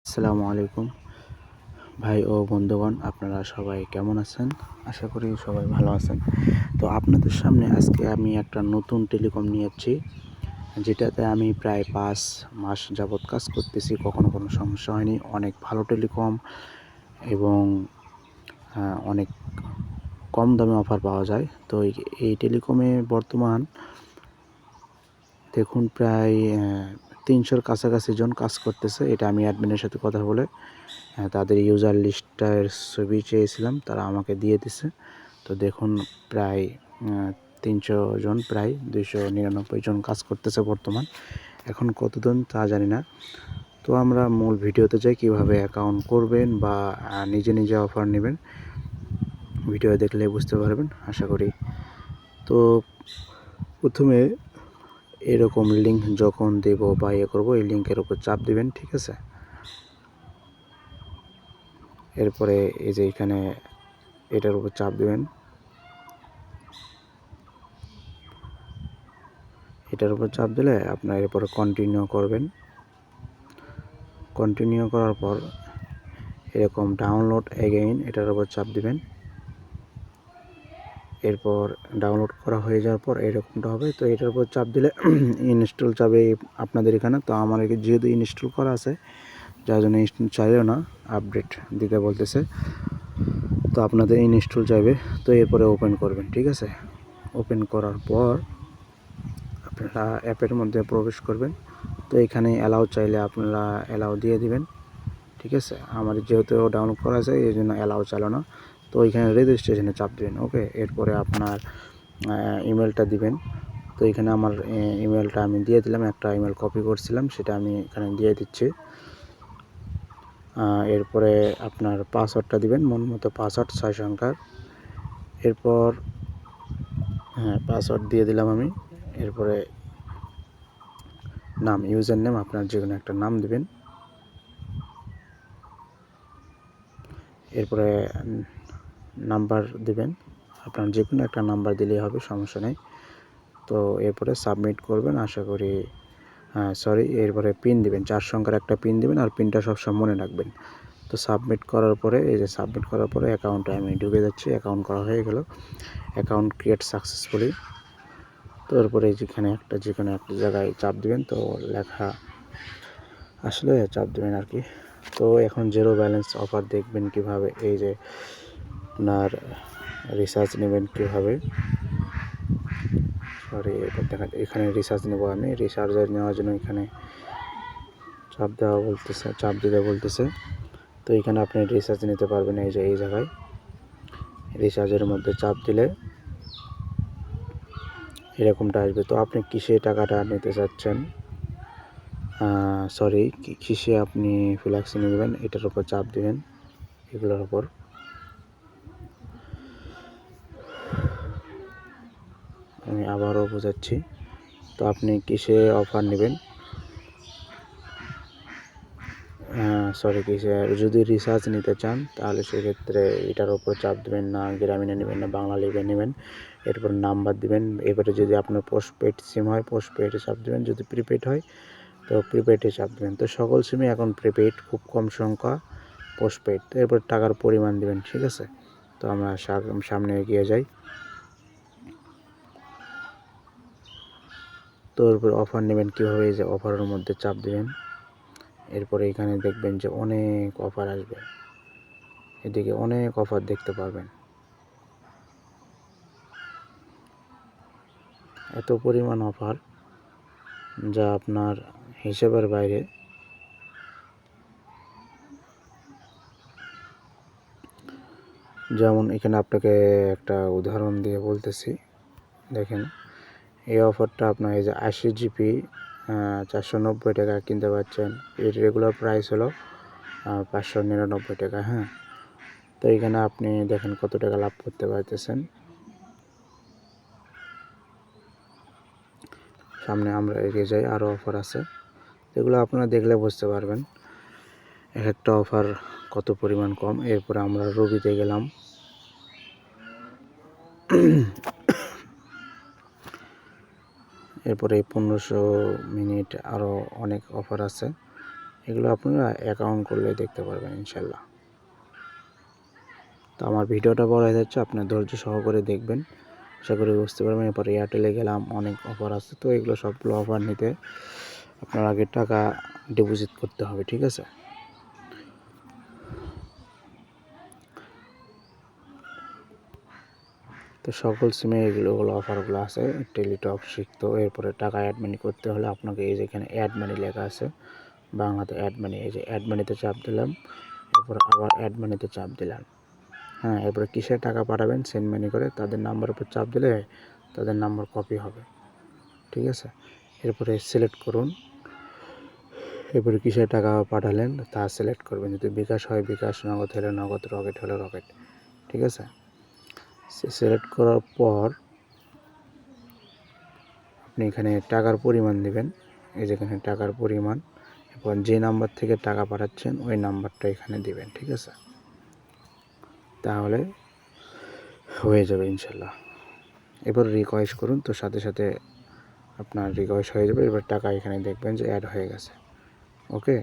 আসসালামু আলাইকুম ভাই ও বন্ধুগণ, আপনারা সবাই কেমন আছেন? আশা করি সবাই ভালো আছেন। তো আপনাদের সামনে আজকে আমি একটা নতুন টেলিকম নিয়ে যাচ্ছি, যেটাতে আমি প্রায় 5 মাস যাবৎ কাজ করতেছি। কখনো কোনো সমস্যা হয়নি। অনেক ভালো টেলিকম এবং অনেক কম দামে অফার পাওয়া যায়। তো এই টেলিকমে বর্তমান দেখুন প্রায় 300-র কাছাকাছি জন কাজ করতেছে। এটা আমি অ্যাডমিনের সাথে কথা বলে তাদের ইউজার লিস্টটার ছবি চেয়েছিলাম, তারা আমাকে দিয়ে দিছে। তো দেখুন প্রায় 300 জন, প্রায় 299 জন কাজ করতেছে বর্তমান। এখন কতজন তা জানি না। তো আমরা মূল ভিডিওতে যাই, কীভাবে অ্যাকাউন্ট করবেন বা নিজে নিজে অফার নেবেন, ভিডিও দেখলে বুঝতে পারবেন আশা করি। তো প্রথমে এরকম লিঙ্ক যখন দেব বা করবো, এই লিঙ্কের উপর চাপ দিবেন, ঠিক আছে? এরপরে এই যে এখানে এটার উপর চাপ দিবেন, এটার উপর চাপ দিলে আপনার এরপরে কন্টিনিউ করবেন। কন্টিনিউ করার পর এরকম ডাউনলোড এগেইন এটার উপর চাপ দিবেন। এরপর ডাউনলোড করা হয়ে যাওয়ার পর এরকমটা হবে। তো এটার উপর চাপ দিলে ইনস্টল যাবে আপনাদের এখানে। তো আমার যেহেতু ইনস্টল করা আছে, যার জন্য ইনস্টল চাইলেও না, আপডেট দিতে বলতেছে। তো আপনাদের ইনস্টল চাইবে। তো এরপরে ওপেন করবেন, ঠিক আছে? ওপেন করার পর আপনারা অ্যাপের মধ্যে প্রবেশ করবেন। তো এখানে অ্যালাউ চাইলে আপনারা অ্যালাউ দিয়ে দিবেন, ঠিক আছে? আমার যেহেতু ডাউনলোড করা আছে এই জন্য অ্যালাউ চাইল না। তো এখানে রেজিস্ট্রেশনে চাপ দিবেন, ওকে। এরপরে আপনার ইমেলটা দিবেন। তো এখানে আমার ইমেলটা আমি দিয়ে দিলাম, একটা ইমেল কপি করছিলাম, সেটা আমি এখানে দিয়ে দিচ্ছি। এরপরে আপনার পাসওয়ার্ডটা দিবেন, মন মতো পাসওয়ার্ড 6 সংখ্যার। এরপর পাসওয়ার্ড দিয়ে দিলাম আমি। এরপরে নাম, ইউজার নেম আপনার যে কোনো একটা নাম দিবেন। এরপরে নাম্বার দিবেন, আপনার যে কোনো একটা নাম্বার দিলেই হবে, সমস্যা নেই। তো এরপরে সাবমিট করবেন, আশা করি। এরপরে পিন দিবেন, 4 সংখ্যার একটা পিন দিবেন, আর পিনটা সবসময় মনে রাখবেন। তো সাবমিট করার পরে এই যে সাবমিট করার পরে অ্যাকাউন্টে আমি ঢুকে যাচ্ছি। অ্যাকাউন্ট করা হয়ে গেল, অ্যাকাউন্ট ক্রিয়েট সাকসেসফুলি। তো এরপরে যেখানে যে কোনো একটা জায়গায় চাপ দিবেন, তো লেখা আসলে চাপ দেবেন আর কি। তো এখন জিরো ব্যালেন্স অফার দেখবেন কিভাবে, এই যে আপনার রিচার্জ নেবেন কীভাবে, এবার দেখেন এখানে রিচার্জ নেব আমি। রিচার্জ নেওয়ার জন্য এখানে চাপ দিতে বলতেছে। তো এখানে আপনি রিচার্জ নিতে পারবেন, এই যে এই জায়গায় রিচার্জের মধ্যে চাপ দিলে এরকমটা আসবে। তো আপনি কিসে টাকাটা নিতে চাচ্ছেন, কিসে আপনি ফ্ল্যাক্সি নেবেন, এটার উপর চাপ দিবেন, এগুলোর উপর। আমি আবারও বোঝাচ্ছি। তো আপনি কিসে অফার নেবেন, কিসে যদি রিচার্জ নিতে চান, তাহলে সেক্ষেত্রে এটার উপর চাপ দেবেন, না গ্রামীণে নেবেন না বাংলা লিগে নেবেন। এরপর নাম্বার দিবেন। এবারে যদি আপনার পোস্টপেড সিম হয়, পোস্টপেডে চাপ দেবেন। যদি প্রিপেড হয় তো প্রিপেডে চাপ দেবেন। তো সকল সিমই এখন প্রিপেড, খুব কম সংখ্যা পোস্টপেড। তো এরপর টাকার পরিমাণ দেবেন, ঠিক আছে? তো আমরা সামনে এগিয়ে যাই। তো এরপর অফার নেবেন কীভাবে, এই যে অফারের মধ্যে চাপ দেবেন। এরপরে এখানে দেখবেন যে অনেক অফার আসবে, এদিকে অনেক অফার দেখতে পারবেন। এত পরিমাণ অফার যা আপনার হিসেবের বাইরে। যেমন এখানে আপনাকে একটা উদাহরণ দিয়ে বলতেছি, দেখেন এই অফারটা আপনার এই যে 80 জিবি 490 টাকা কিনতে পারছেন। এর রেগুলার প্রাইস হলো 599 টাকা। হ্যাঁ, তো এখানে আপনি দেখেন কত টাকা লাভ করতে পারতেছেন। সামনে আমরা এগিয়ে যাই, আরও অফার আছে, এগুলো আপনারা দেখলে বুঝতে পারবেন এক একটা অফার কত পরিমাণ কম। এরপরে আমরা রবিতে গেলাম। এরপরে 1500 মিনিট, আরও অনেক অফার আছে। এগুলো আপনারা অ্যাকাউন্ট করলে দেখতে পারবেন ইনশাল্লাহ। তো আমার ভিডিওটা বড় হয়ে যাচ্ছে, আপনার ধৈর্য সহকারে দেখবেন, আশা করি বুঝতে পারবেন। এরপর এয়ারটেলে গেলাম, অনেক অফার আছে, তো এগুলো সবগুলো অফার নিতে আপনার আগে টাকা ডিপোজিট করতে হবে, ঠিক আছে। তো সকল সিমে এগুলো অফারগুলো আছে। টেলিটক শিখতো, এরপরে টাকা অ্যাড মানি করতে হলে আপনাকে এই যে এখানে অ্যাড মানি লেখা আছে বাংলাতে অ্যাড মানি, এই যে অ্যাড মানিতে চাপ দিলাম, এরপর আবার অ্যাড মানিতে চাপ দিলাম। হ্যাঁ, এরপরে কিসে টাকা পাঠাবেন সেন্ড মানি করে তাদের নাম্বার উপর চাপ দিলে তাদের নাম্বার কপি হবে, ঠিক আছে। এরপরে সিলেক্ট করুন, এরপরে কিসে টাকা পাঠালেন তা সিলেক্ট করবেন। যদি বিকাশ হয় বিকাশ, নগদ হলে নগদ, রকেট হলে রকেট, ঠিক আছে। সিলেক্ট করার পর আপনি এখানে টাকার পরিমাণ দিবেন, এই যেখানে টাকার পরিমাণ, এরপর যে নাম্বার থেকে টাকা পাঠাচ্ছেন ওই নাম্বারটা এখানে দিবেন, ঠিক আছে। তাহলে হয়ে যাবে ইনশাল্লাহ। এবার রিকোয়েস্ট করুন, তো সাথে সাথে আপনার রিকোয়েস্ট হয়ে যাবে। এবার টাকা এখানে দেখবেন যে অ্যাড হয়ে গেছে, ওকে।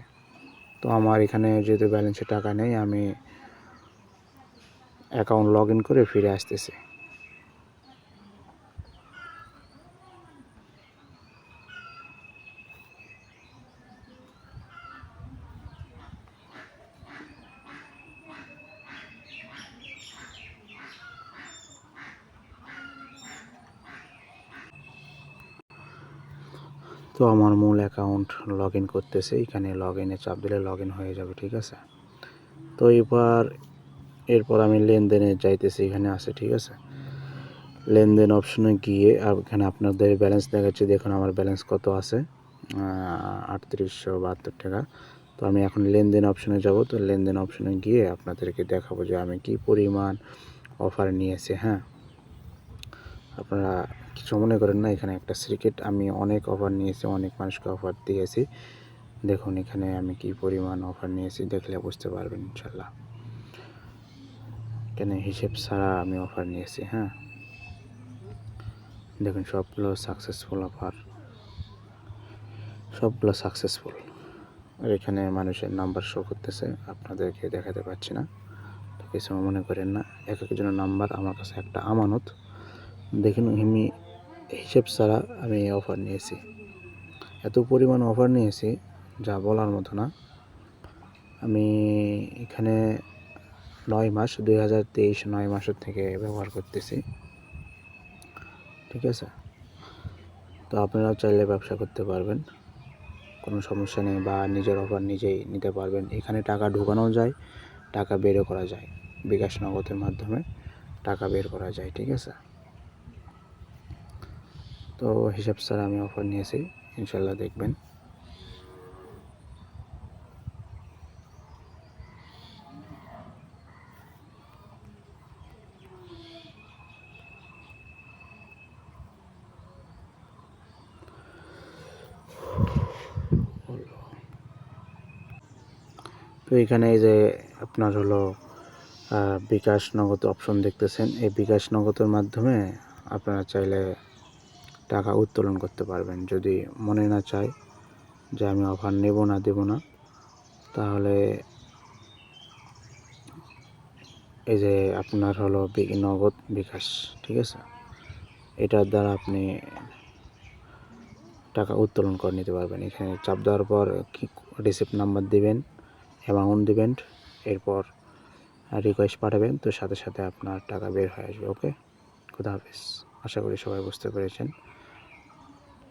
তো আমার এখানে যেহেতু ব্যালেন্সে টাকা নেই, আমি অ্যাকাউন্ট লগ ইন করে ফিরে আসতেছি। তো আমার মূল অ্যাকাউন্ট লগ ইন করতেছে, এখানে লগ ইনে চাপ দিলে লগ ইন হয়ে যাবে, ঠিক আছে। তো এরপর আমি লেনদেনে যাইতেছি, এখানে আছে, ঠিক আছে। লেনদেন অপশনে গিয়ে এখানে আপনাদের ব্যালেন্স দেখাচ্ছে, দেখুন আমার ব্যালেন্স কত আছে, 3872 টাকা। তো আমি এখন লেনদেন অপশনে যাব। তো লেনদেন অপশনে গিয়ে আপনাদেরকে দেখাবো যে আমি কি পরিমাণ অফার নিয়েছি। হ্যাঁ, আপনারা কিছু মনে করেন না, এখানে একটা সিক্রেট, আমি অনেক অফার নিয়েছি, অনেক মানুষকে অফার দিয়েছি। দেখুন এখানে আমি কি পরিমাণ অফার নিয়েছি, দেখলে বুঝতে পারবেন ইনশাল্লাহ। এখানে হিসেব ছাড়া আমি অফার নিয়েছি। হ্যাঁ, দেখুন সবগুলো সাকসেসফুল অফার, সবগুলো সাকসেসফুল। আর এখানে মানুষের নাম্বার শো করতেছে, আপনাদেরকে দেখাতে পাচ্ছি না, তো কিছু মনে করেন না। এক একজনের নাম্বার আমার কাছে একটা আমানত। দেখুন আমি হিসেব ছাড়া আমি অফার নিয়েছি, এত পরিমাণ অফার নিয়েছি যা বলার মতো না। আমি এখানে 9 মাস 2023 9 মাসের থেকে ব্যবহার করতেছি, ঠিক আছে। তো আপনারা চাইলে ব্যবসা করতে পারবেন, কোনো সমস্যা নেই, বা নিজের অফার নিজেই নিতে পারবেন। এখানে টাকা ঢোকানো যায়, টাকা বেরও করা যায়, বিকাশ নগদের মাধ্যমে টাকা বের করা যায়, ঠিক আছে। তো হিসাব ছাড়া আমি অফার নিয়েছি, ইনশাল্লাহ দেখবেন। তো এখানে এই যে আপনার হলো বিকাশ নগদ অপশন দেখতেছেন, এই বিকাশ নগদের মাধ্যমে আপনারা চাইলে টাকা উত্তোলন করতে পারবেন। যদি মনে না চায় যে আমি অফার নেব না, দেব না, তাহলে এই যে আপনার হলো নগদ বিকাশ, ঠিক আছে, এটার দ্বারা আপনি টাকা উত্তোলন করে নিতে পারবেন। এখানে চাপ দেওয়ার পর কি রিসিপ্ট নাম্বার দিবেন, অ্যামাউন্ট দিবেন, এরপর রিকোয়েস্ট পাঠাবেন, তো সাথে সাথে আপনার টাকা বের হয়ে আসবে। ওকে, খুদা হাফেজ। আশা করি সবাই বুঝতে পেরেছেন।